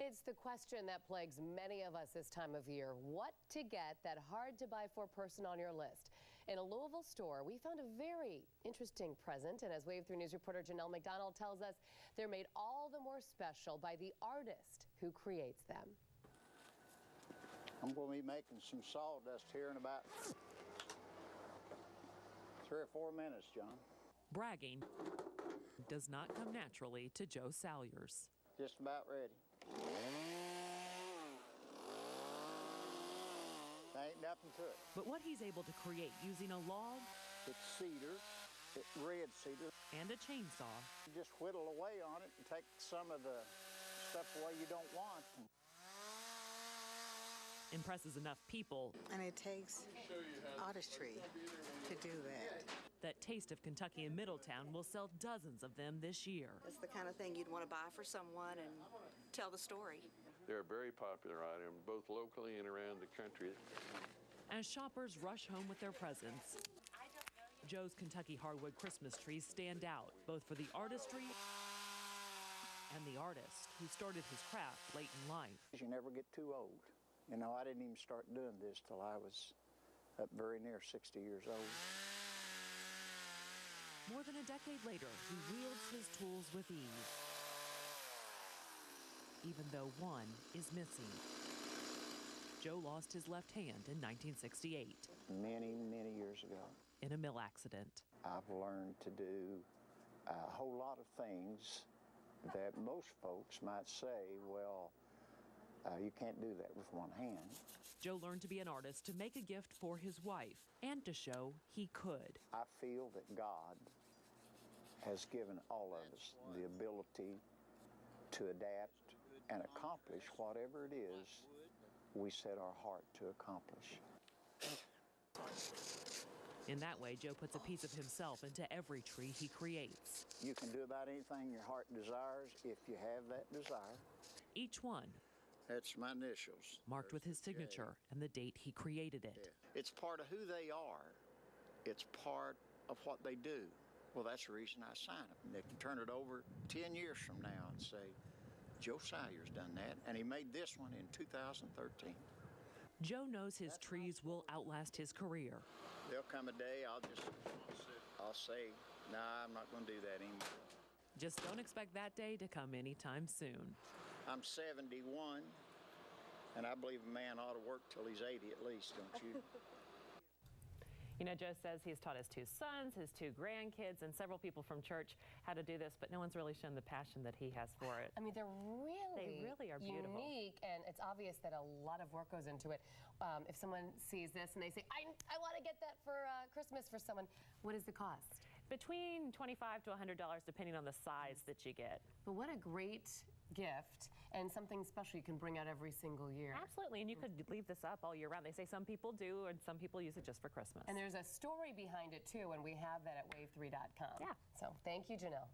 It's the question that plagues many of us this time of year. What to get that hard-to-buy-for person on your list? In a Louisville store, we found a very interesting present, and as Wave 3 News reporter Janelle McDonald tells us, they're made all the more special by the artist who creates them. I'm going to be making some sawdust here in about 3 or 4 minutes, John. Bragging does not come naturally to Joe Salyers. Just about ready. There ain't nothing to it. But what he's able to create using a log, It's cedar, it's red cedar. and a chainsaw You just whittle away on it and take some of the stuff away you don't want. impresses enough people And it takes artistry to do that. that Taste of Kentucky in Middletown will sell dozens of them this year. It's the kind of thing you'd want to buy for someone and tell the story. They're a very popular item, both locally and around the country. As shoppers rush home with their presents, Joe's Kentucky hardwood Christmas trees stand out, both for the artistry and the artist who started his craft late in life. You never get too old. You know, I didn't even start doing this till I was up very near 60 years old. More than a decade later, he wields his tools with ease, even though one is missing. Joe lost his left hand in 1968 Many, many years ago. in a mill accident. I've learned to do a whole lot of things that most folks might say, well, you can't do that with one hand. Joe learned to be an artist to make a gift for his wife and to show he could. I feel that God has given all of us the ability to adapt and accomplish whatever it is we set our heart to accomplish. In that way, Joe puts a piece of himself into every tree he creates. You can do about anything your heart desires if you have that desire. Each one That's my initials. marked with his signature and the date he created it. It's part of who they are. It's part of what they do. Well, that's the reason I sign them. They can turn it over 10 years from now and say, Joe Salyers done that, and he made this one in 2013. Joe knows his trees will outlast his career. There'll come a day I'll say, nah, I'm not going to do that anymore. Just don't expect that day to come anytime soon. I'm 71, and I believe a man ought to work till he's 80 at least, don't you? You know, Joe says he's taught his 2 sons, his 2 grandkids, and several people from church how to do this, but no one's really shown the passion that he has for it. I mean, they really are beautiful. Unique, and it's obvious that a lot of work goes into it. If someone sees this and they say, I want to get that for Christmas for someone, what is the cost? Between $25 to $100, depending on the size that you get. But what a great gift and something special you can bring out every single year. Absolutely, and you could leave this up all year round. They say some people do, and some people use it just for Christmas. And there's a story behind it, too, and we have that at wave3.com. Yeah. So thank you, Janelle.